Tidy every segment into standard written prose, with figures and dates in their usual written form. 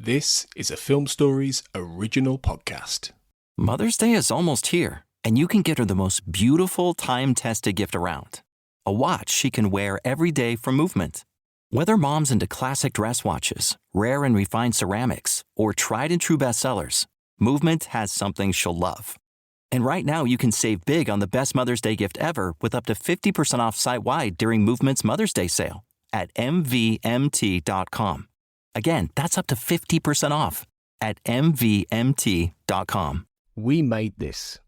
This is a Film Stories original podcast. Mother's Day is almost here, and you can get her the most beautiful time-tested gift around. A watch she can wear every day from Movement. Whether mom's into classic dress watches, rare and refined ceramics, or tried and true bestsellers, Movement has something she'll love. And right now you can save big on the best Mother's Day gift ever with up to 50% off site-wide during Movement's Mother's Day sale at mvmt.com. Again, that's up to 50% off at mvmt.com. We made this.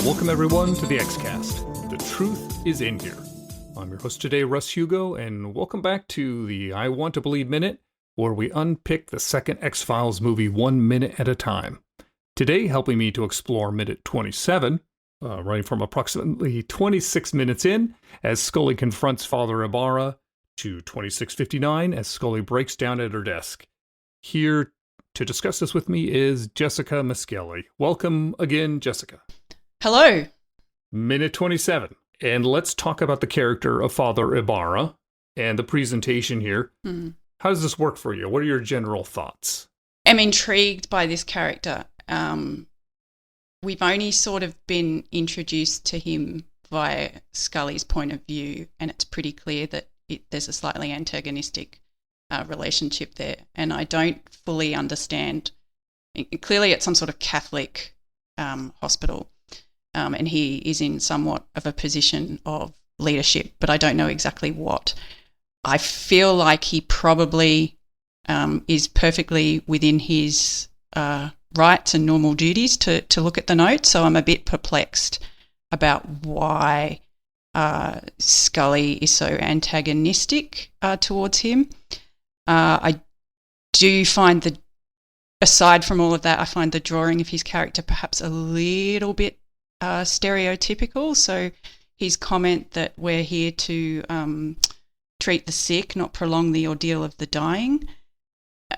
Welcome everyone to the Xcast. The truth is in here. I'm your host today, Russ Hugo, and welcome back to the I Want to Believe Minute, where we unpick the second X-Files movie 1 minute at a time. Today, helping me to explore minute 27, running from approximately 26 minutes in, as Scully confronts Father Ybarra, to 26:59 as Scully breaks down at her desk. Here to discuss this with me is Jessica Miskelly. Welcome again, Jessica. Hello. Minute 27. And let's talk about the character of Father Ybarra and the presentation here. How does this work for you? What are your general thoughts? I'm intrigued by this character. We've only sort of been introduced to him via Scully's point of view, and it's pretty clear that there's a slightly antagonistic relationship there. And I don't fully understand. Clearly it's some sort of Catholic hospital. And he is in somewhat of a position of leadership, but I don't know exactly what. I feel like he probably is perfectly within his rights and normal duties to look at the notes, so I'm a bit perplexed about why Scully is so antagonistic towards him. I do find aside from all of that, I find the drawing of his character perhaps a little bit stereotypical. So his comment that we're here to treat the sick, not prolong the ordeal of the dying.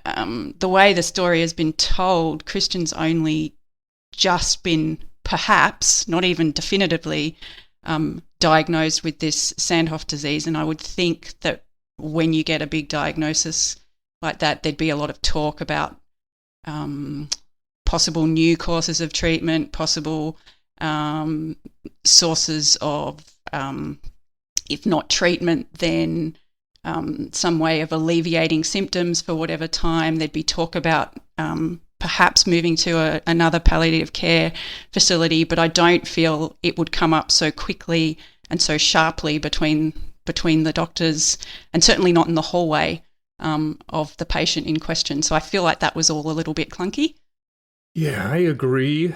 The way the story has been told, Christian's only just been, perhaps, not even definitively, diagnosed with this Sandhoff disease. And I would think that when you get a big diagnosis like that, there'd be a lot of talk about possible new courses of treatment, possible sources of, if not treatment, then some way of alleviating symptoms for whatever time. There'd be talk about perhaps moving to another palliative care facility, but I don't feel it would come up so quickly and so sharply between the doctors, and certainly not in the hallway of the patient in question. So I feel like that was all a little bit clunky. Yeah, I agree.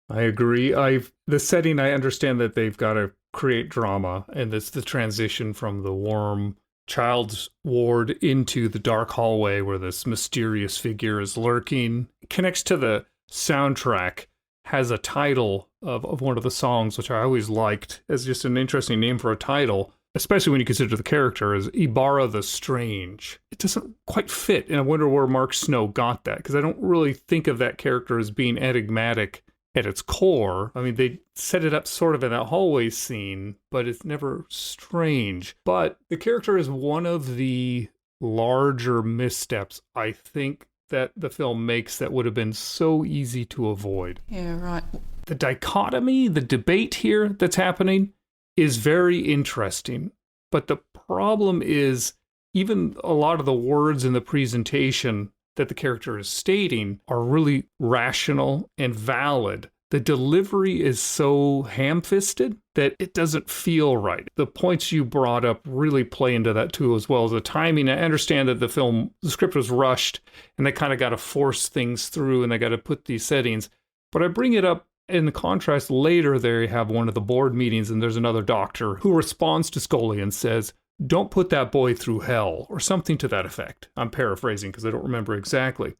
The setting, I understand that they've got to create drama, and it's the transition from the warm child's ward into the dark hallway where this mysterious figure is lurking. It connects to the soundtrack, has a title of one of the songs, which I always liked as just an interesting name for a title, especially when you consider the character as Ybarra the Strange. It doesn't quite fit, and I wonder where Mark Snow got that, because I don't really think of that character as being enigmatic at its core. I mean, they set it up sort of in that hallway scene, but it's never strange. But the character is one of the larger missteps, I think, that the film makes that would have been so easy to avoid. Yeah, right. The dichotomy, the debate here that's happening is very interesting. But the problem is, even a lot of the words in the presentation that the character is stating are really rational and valid. The delivery is so ham-fisted that it doesn't feel right. The points you brought up really play into that too, as well as the timing. I understand that the script was rushed and they kind of got to force things through and they got to put these settings. But I bring it up in the contrast later. There you have one of the board meetings and there's another doctor who responds to Scully and says, "Don't put that boy through hell," or something to that effect. I'm paraphrasing because I don't remember exactly.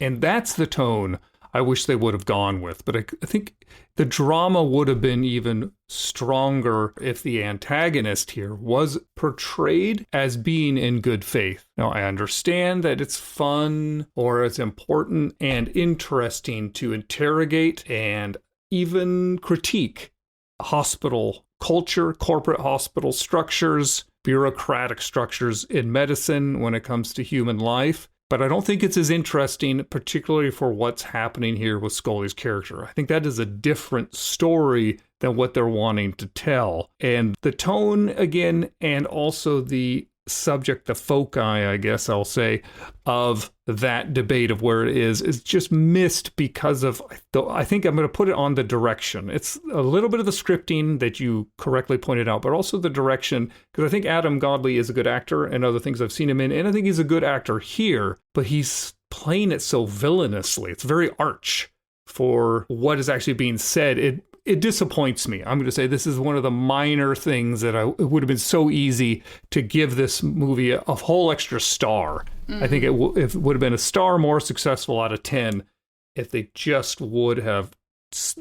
And that's the tone I wish they would have gone with. But I think the drama would have been even stronger if the antagonist here was portrayed as being in good faith. Now, I understand that it's fun or it's important and interesting to interrogate and even critique hospital culture, corporate hospital structures, bureaucratic structures in medicine when it comes to human life. But I don't think it's as interesting, particularly for what's happening here with Scully's character. I think that is a different story than what they're wanting to tell. And the tone, again, and also the subject, the foci, I guess I'll say, of that debate of where it is just missed because of, I think I'm going to put it on the direction. It's a little bit of the scripting that you correctly pointed out, but also the direction, because I think Adam Godley is a good actor and other things I've seen him in, and I think he's a good actor here, but he's playing it so villainously. It's very arch for what is actually being said. It disappoints me. I'm going to say this is one of the minor things that it would have been so easy to give this movie a whole extra star. I think it would have been a star more successful out of 10 if they just would have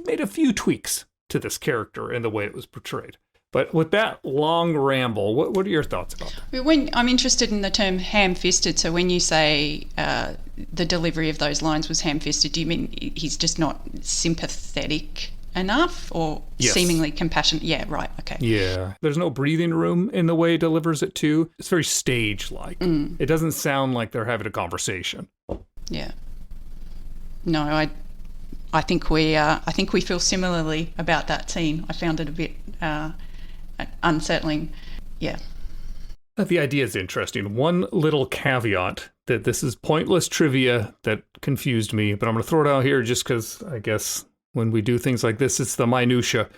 made a few tweaks to this character and the way it was portrayed. But with that long ramble, what are your thoughts about that? When I'm interested in the term ham-fisted, so when you say the delivery of those lines was ham-fisted, do you mean he's just not sympathetic enough or yes. Seemingly compassionate? Yeah, right, okay. Yeah, there's no breathing room in the way it delivers it too. It's very stage-like. It doesn't sound like they're having a conversation. Yeah. No, I think we feel similarly about that scene. I found it a bit unsettling. Yeah. The idea is interesting. One little caveat that this is pointless trivia that confused me, but I'm going to throw it out here just because I guess when we do things like this, it's the minutia.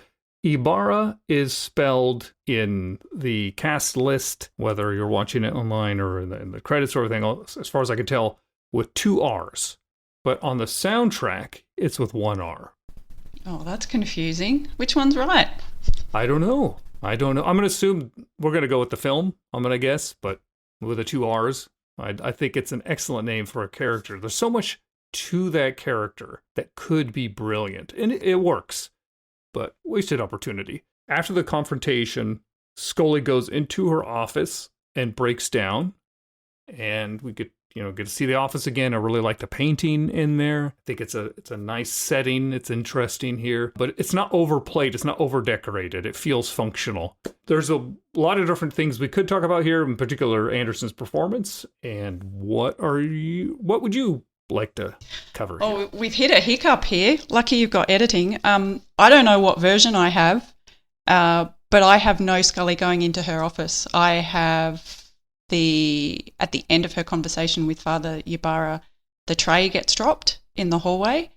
Ybarra is spelled in the cast list, whether you're watching it online or in the credits or everything, as far as I can tell, with 2 R's. But on the soundtrack, it's with 1 R. Oh, that's confusing. Which one's right? I don't know. I'm going to assume we're going to go with the film, I'm going to guess, but with the 2 R's. I think it's an excellent name for a character. There's so much to that character that could be brilliant, and it works, but wasted opportunity. After the confrontation, Scully goes into her office and breaks down, and we get to see the office again. I really like the painting in there. I think it's a nice setting. It's interesting here, but it's not overplayed. It's not overdecorated. It feels functional. There's a lot of different things we could talk about here, in particular Anderson's performance. And what would you like to cover here? Oh, we've hit a hiccup here. Lucky you've got editing. I don't know what version I have, but I have no Scully going into her office. I have at the end of her conversation with Father Ybarra, the tray gets dropped in the hallway,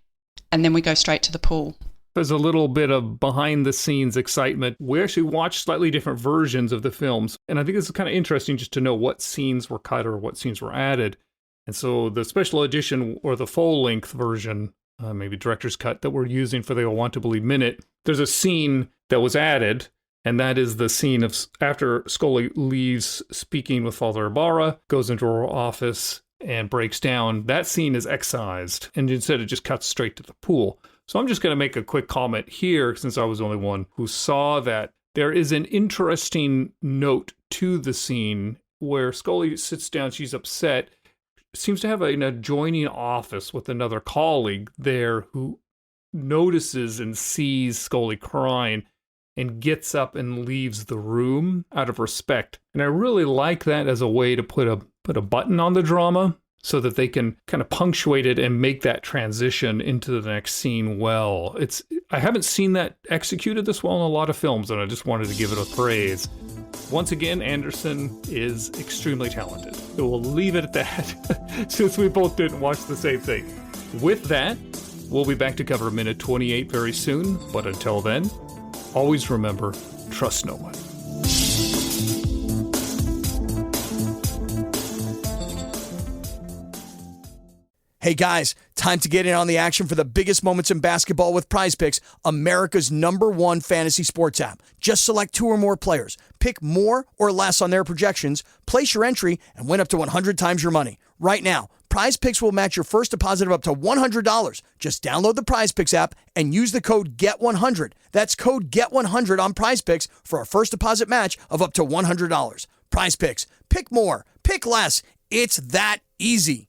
and then we go straight to the pool. There's a little bit of behind-the-scenes excitement. We actually watched slightly different versions of the films, and I think this is kind of interesting just to know what scenes were cut or what scenes were added. And so the special edition or the full-length version, maybe director's cut, that we're using for the I Want to Believe minute, there's a scene that was added, and that is the scene of after Scully leaves speaking with Father Ybarra, goes into her office and breaks down. That scene is excised, and instead it just cuts straight to the pool. So I'm just going to make a quick comment here, since I was the only one who saw that. There is an interesting note to the scene where Scully sits down, she's upset, seems to have an adjoining office with another colleague there who notices and sees Scully crying and gets up and leaves the room out of respect. And I really like that as a way to put a button on the drama so that they can kind of punctuate it and make that transition into the next scene well. I haven't seen that executed this well in a lot of films, and I just wanted to give it a praise. Once again, Anderson is extremely talented. So we'll leave it at that, since we both didn't watch the same thing. With that, we'll be back to cover minute 28 very soon, but until then, always remember, trust no one. Hey guys, time to get in on the action for the biggest moments in basketball with Prize Picks, America's #1 fantasy sports app. Just select 2 or more players, pick more or less on their projections, place your entry, and win up to 100 times your money. Right now, Prize Picks will match your first deposit of up to $100. Just download the Prize Picks app and use the code GET100. That's code GET100 on Prize Picks for a first deposit match of up to $100. Prize Picks. Pick more. Pick less. It's that easy.